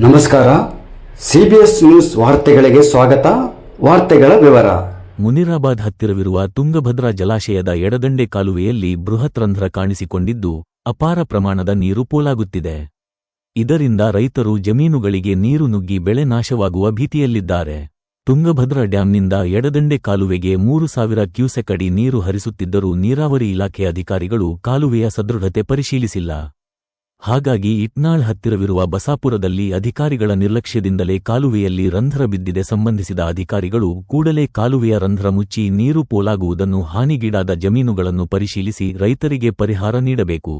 ನಮಸ್ಕಾರ. CBS news ವಾರ್ತೆಗಳಿಗೆ ಸ್ವಾಗತ. ವಾರ್ತೆಗಳ ವಿವರ. ಮುನಿರಾಬಾದ್ ಹತ್ತಿರವಿರುವ ತುಂಗಭದ್ರಾ ಜಲಾಶಯದ ಎಡದಂಡೆ ಕಾಲುವೆಯಲ್ಲಿ ಬೃಹತ್ ರಂಧ್ರ ಕಾಣಿಸಿಕೊಂಡಿದ್ದು ಅಪಾರ ಪ್ರಮಾಣದ ನೀರು ಪೋಲಾಗುತ್ತಿದೆ. ಇದರಿಂದ ರೈತರು ಜಮೀನುಗಳಿಗೆ ನೀರು ನುಗ್ಗಿ ಬೆಳೆ ನಾಶವಾಗುವ ಭೀತಿಯಲ್ಲಿದ್ದಾರೆ. ತುಂಗಭದ್ರಾ ಡ್ಯಾಂನಿಂದ ಎಡದಂಡೆ ಕಾಲುವೆಗೆ 3000 ಕ್ಯೂಸೆಕ್ ಅಡಿ ನೀರು ಹರಿಸುತ್ತಿದ್ದರೂ ನೀರಾವರಿ ಇಲಾಖೆ ಅಧಿಕಾರಿಗಳು ಕಾಲುವೆಯ ಸದೃಢತೆ ಪರಿಶೀಲಿಸಿಲ್ಲ. ಹಾಗಾಗಿ ಇಟ್ನಾಳ್ ಹತ್ತಿರವಿರುವ ಬಸಾಪುರದಲ್ಲಿ ಅಧಿಕಾರಿಗಳ ನಿರ್ಲಕ್ಷ್ಯದಿಂದಲೇ ಕಾಲುವೆಯಲ್ಲಿ ರಂಧ್ರ ಬಿದ್ದಿದೆ. ಸಂಬಂಧಿಸಿದ ಅಧಿಕಾರಿಗಳು ಕೂಡಲೇ ಕಾಲುವೆಯ ರಂಧ್ರ ಮುಚ್ಚಿ ನೀರು ಪೋಲಾಗುವುದನ್ನು, ಹಾನಿಗೀಡಾದ ಜಮೀನುಗಳನ್ನು ಪರಿಶೀಲಿಸಿ ರೈತರಿಗೆ ಪರಿಹಾರ ನೀಡಬೇಕು.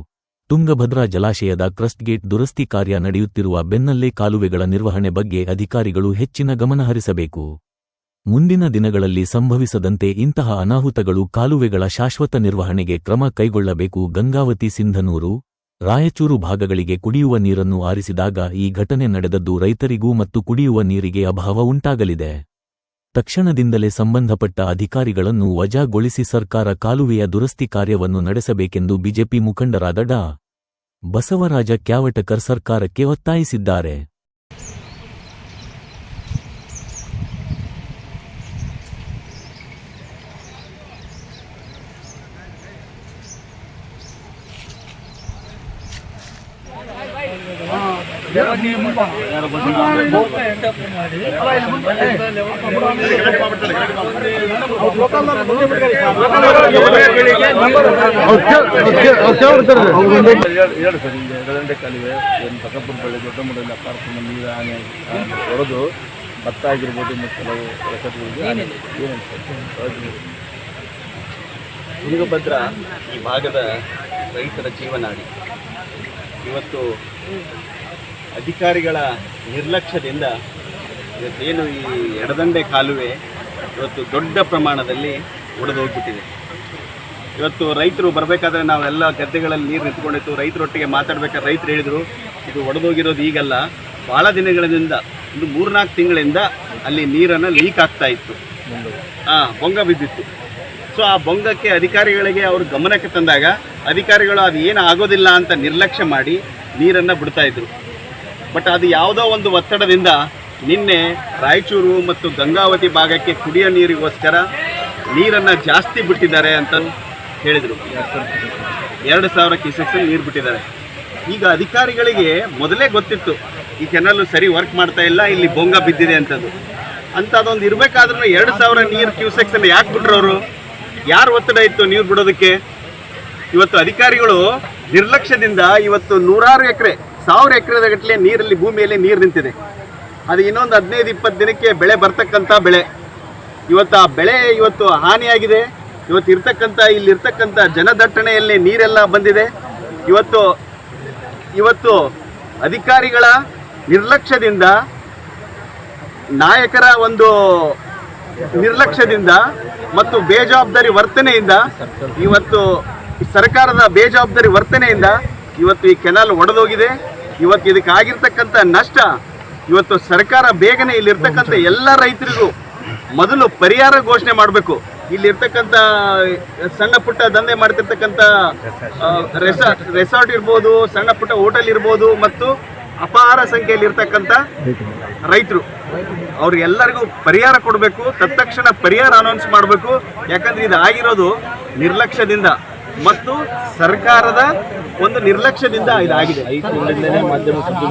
ತುಂಗಭದ್ರಾ ಜಲಾಶಯದ ಕ್ರಸ್ಟ್ ಗೇಟ್ ದುರಸ್ತಿ ಕಾರ್ಯ ನಡೆಯುತ್ತಿರುವ ಬೆನ್ನಲ್ಲೇ ಕಾಲುವೆಗಳ ನಿರ್ವಹಣೆ ಬಗ್ಗೆ ಅಧಿಕಾರಿಗಳು ಹೆಚ್ಚಿನ ಗಮನಹರಿಸಬೇಕು. ಮುಂದಿನ ದಿನಗಳಲ್ಲಿ ಸಂಭವಿಸದಂತೆ ಇಂತಹ ಅನಾಹುತಗಳು ಕಾಲುವೆಗಳ ಶಾಶ್ವತ ನಿರ್ವಹಣೆಗೆ ಕ್ರಮ ಕೈಗೊಳ್ಳಬೇಕು. ಗಂಗಾವತಿ, ಸಿಂಧನೂರು, ರಾಯಚೂರು ಭಾಗಗಳಿಗೆ ಕುಡಿಯುವ ನೀರನ್ನು ಆರಿಸಿದಾಗ ಈ ಘಟನೆ ನಡೆದದ್ದು ರೈತರಿಗೂ ಮತ್ತು ಕುಡಿಯುವ ನೀರಿಗೆ ಅಭಾವ ಉಂಟಾಗಲಿದೆ. ತಕ್ಷಣದಿಂದಲೇ ಸಂಬಂಧಪಟ್ಟ ಅಧಿಕಾರಿಗಳನ್ನು ವಜಾಗೊಳಿಸಿ ಸರ್ಕಾರ ಕಾಲುವೆಯ ದುರಸ್ತಿ ಕಾರ್ಯವನ್ನು ನಡೆಸಬೇಕೆಂದು ಬಿಜೆಪಿ ಮುಖಂಡರಾದ ಡಾ. ಬಸವರಾಜ ಕ್ಯಾವಟಕರ್ ಸರ್ಕಾರಕ್ಕೆ ಒತ್ತಾಯಿಸಿದ್ದಾರೆ. ಎಡದಂಡೆ ಕಾಲುವೆ ಬಸಪುರ ಬಳ್ಳಿ ದೊಡ್ಡ ಮಟ್ಟದಲ್ಲಿ ಅಪಾರ್ಟ್ಮೆಂಟ್ ನೀರು ಹಾನಿ ಹೊಡೆದು ಭತ್ತ ಆಗಿರ್ಬೋದು ಮತ್ತು ಕೆಲವು ರಸಗಳಿಗೆ ತುಂಗಭದ್ರಾ ಈ ಭಾಗದ ರೈತರ ಜೀವನಾಡಿ. ಇವತ್ತು ಅಧಿಕಾರಿಗಳ ನಿರ್ಲಕ್ಷ್ಯದಿಂದ ಇವತ್ತೇನು ಈ ಎಡದಂಡೆ ಕಾಲುವೆ ಇವತ್ತು ದೊಡ್ಡ ಪ್ರಮಾಣದಲ್ಲಿ ಒಡೆದೋಗ್ಬಿಟ್ಟಿದೆ. ಇವತ್ತು ರೈತರು ಬರಬೇಕಾದ್ರೆ ನಾವೆಲ್ಲ ಗದ್ದೆಗಳಲ್ಲಿ ನೀರು ನಿಂತ್ಕೊಂಡಿತ್ತು. ರೈತರೊಟ್ಟಿಗೆ ಮಾತಾಡ್ಬೇಕಾದ್ರೆ ರೈತರು ಹೇಳಿದರು, ಇದು ಒಡೆದೋಗಿರೋದು ಈಗಲ್ಲ, ಭಾಳ ದಿನಗಳಿಂದ, ಒಂದು 3-4 ತಿಂಗಳಿಂದ ಅಲ್ಲಿ ನೀರನ್ನು ಲೀಕ್ ಆಗ್ತಾ ಇತ್ತು, ಬೊಂಗ ಬಿದ್ದಿತ್ತು. ಸೊ ಆ ಬೊಂಗಕ್ಕೆ ಅಧಿಕಾರಿಗಳಿಗೆ ಅವರು ಗಮನಕ್ಕೆ ತಂದಾಗ ಅಧಿಕಾರಿಗಳು ಅದು ಏನು ಆಗೋದಿಲ್ಲ ಅಂತ ನಿರ್ಲಕ್ಷ್ಯ ಮಾಡಿ ನೀರನ್ನು ಬಿಡ್ತಾಯಿದ್ರು. ಬಟ್ ಅದು ಯಾವುದೋ ಒಂದು ಒತ್ತಡದಿಂದ ನಿನ್ನೆ ರಾಯಚೂರು ಮತ್ತು ಗಂಗಾವತಿ ಭಾಗಕ್ಕೆ ಕುಡಿಯೋ ನೀರಿಗೋಸ್ಕರ ನೀರನ್ನು ಜಾಸ್ತಿ ಬಿಟ್ಟಿದ್ದಾರೆ ಅಂತ ಹೇಳಿದರು. 2000 ಕ್ಯೂಸೆಕ್ಸ್ ನೀರು ಬಿಟ್ಟಿದ್ದಾರೆ. ಈಗ ಅಧಿಕಾರಿಗಳಿಗೆ ಮೊದಲೇ ಗೊತ್ತಿತ್ತು ಈ ಕೆನಲ್ಲು ಸರಿ ವರ್ಕ್ ಮಾಡ್ತಾ ಇಲ್ಲ, ಇಲ್ಲಿ ಬೊಂಗ ಬಿದ್ದಿದೆ ಅಂಥದ್ದೊಂದು ಇರಬೇಕಾದ್ರೂ 2000 ನೀರು ಕ್ಯೂಸೆಕ್ಸನ್ನು ಯಾಕೆ ಬಿಟ್ರು ಅವರು? ಯಾರು ಒತ್ತಡ ಇತ್ತು ನೀರು ಬಿಡೋದಕ್ಕೆ? ಇವತ್ತು ಅಧಿಕಾರಿಗಳು ನಿರ್ಲಕ್ಷ್ಯದಿಂದ ಇವತ್ತು 100 ಎಕರೆ 1000 ಎಕರೆದ ಗಟ್ಟಲೆ ನೀರಲ್ಲಿ ಭೂಮಿಯಲ್ಲಿ ನೀರು ನಿಂತಿದೆ. ಅದು ಇನ್ನೊಂದು 15-20 ದಿನಕ್ಕೆ ಬೆಳೆ ಬರ್ತಕ್ಕಂಥ ಬೆಳೆ. ಇವತ್ತು ಆ ಬೆಳೆ ಇವತ್ತು ಹಾನಿಯಾಗಿದೆ. ಇಲ್ಲಿರ್ತಕ್ಕಂಥ ಜನದಟ್ಟಣೆಯಲ್ಲಿ ನೀರೆಲ್ಲ ಬಂದಿದೆ. ಇವತ್ತು ಅಧಿಕಾರಿಗಳ ನಿರ್ಲಕ್ಷ್ಯದಿಂದ, ನಾಯಕರ ಒಂದು ನಿರ್ಲಕ್ಷ್ಯದಿಂದ ಮತ್ತು ಬೇಜವಾಬ್ದಾರಿ ವರ್ತನೆಯಿಂದ, ಇವತ್ತು ಸರ್ಕಾರದ ಬೇಜವಾಬ್ದಾರಿ ವರ್ತನೆಯಿಂದ ಇವತ್ತು ಈ ಕೆನಾಲ್ ಒಡೆದೋಗಿದೆ. ಇವತ್ತು ಇದಕ್ಕಾಗಿರ್ತಕ್ಕಂಥ ನಷ್ಟ ಇವತ್ತು ಸರ್ಕಾರ ಬೇಗನೆ ಇಲ್ಲಿರ್ತಕ್ಕಂಥ ಎಲ್ಲ ರೈತರಿಗೂ ಮೊದಲು ಪರಿಹಾರ ಘೋಷಣೆ ಮಾಡಬೇಕು. ಇಲ್ಲಿರ್ತಕ್ಕಂಥ ಸಣ್ಣ ಪುಟ್ಟ ದಂಧೆ ಮಾಡ್ತಿರ್ತಕ್ಕಂಥ ರೆಸಾರ್ಟ್ ಇರ್ಬೋದು, ಸಣ್ಣ ಪುಟ್ಟ ಹೋಟೆಲ್ ಇರ್ಬೋದು ಮತ್ತು ಅಪಾರ ಸಂಖ್ಯೆಯಲ್ಲಿ ಇರ್ತಕ್ಕಂಥ ರೈತರು, ಅವ್ರಿಗೆಲ್ಲರಿಗೂ ಪರಿಹಾರ ಕೊಡಬೇಕು. ತತ್ಕ್ಷಣ ಪರಿಹಾರ ಅನೌನ್ಸ್ ಮಾಡಬೇಕು. ಯಾಕಂದರೆ ಇದು ಆಗಿರೋದು ನಿರ್ಲಕ್ಷ್ಯದಿಂದ ಮತ್ತು ಸರ್ಕಾರದ ಒಂದು ನಿರ್ಲಕ್ಷ್ಯದಿಂದ ಇದಾಗಿದೆ. 5 ತಿಂಗಳಿಂದಲೇ ಮಾಧ್ಯಮ ಸುದ್ದಿ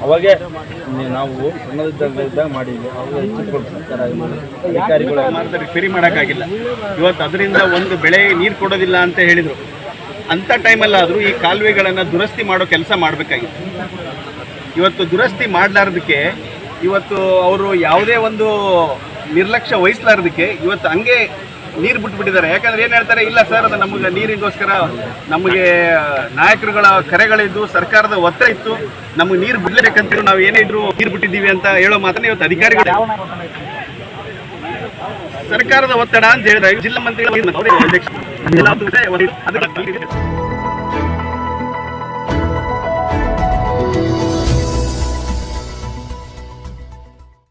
ಅವಾಗೇ ನಾವು ಸಣ್ಣದಿದ್ದಾಗ ಮಾಡಿದ್ವಿ. ಅಧಿಕಾರಿಗಳು ರಿಪೇರಿ ಮಾಡೋಕ್ಕಾಗಿಲ್ಲ. ಇವತ್ತು ಅದರಿಂದ ಒಂದು ಬೆಳೆ ನೀರು ಕೊಡೋದಿಲ್ಲ ಅಂತ ಹೇಳಿದರು. ಅಂಥ ಟೈಮಲ್ಲಾದರೂ ಈ ಕಾಲುವೆಗಳನ್ನು ದುರಸ್ತಿ ಮಾಡೋ ಕೆಲಸ ಮಾಡಬೇಕಾಗಿತ್ತು. ಇವತ್ತು ದುರಸ್ತಿ ಮಾಡಲಾರ್ದಕ್ಕೆ ಇವತ್ತು ಅವರು ಯಾವುದೇ ಒಂದು ನಿರ್ಲಕ್ಷ್ಯ ವಹಿಸಲಾರ್ದಕ್ಕೆ ಇವತ್ತು ಹಂಗೆ ನೀರು ಬಿಟ್ಬಿಟ್ಟಿದ್ದಾರೆ. ಯಾಕಂದ್ರೆ ಏನು ಹೇಳ್ತಾರೆ, ಇಲ್ಲ ಸರ್ ಅದು ನಮಗೆ ನೀರಿಗೋಸ್ಕರ ನಮಗೆ ನಾಯಕರುಗಳ ಕರೆಗಳಿದ್ದು, ಸರ್ಕಾರದ ಒತ್ತಡ ಇತ್ತು, ನಮಗೆ ನೀರು ಬಿಡಲೇಬೇಕಂತ ನಾವು ಏನೇ ಇದ್ರು ನೀರು ಬಿಟ್ಟಿದ್ದೀವಿ ಅಂತ ಹೇಳೋ ಮಾತನ್ನ ಇವತ್ತು ಅಧಿಕಾರಿಗಳು ಸರ್ಕಾರದ ಒತ್ತಡ ಅಂತ ಹೇಳಿದ್ರೆ ಜಿಲ್ಲಾ ಮಂತ್ರಿಗಳು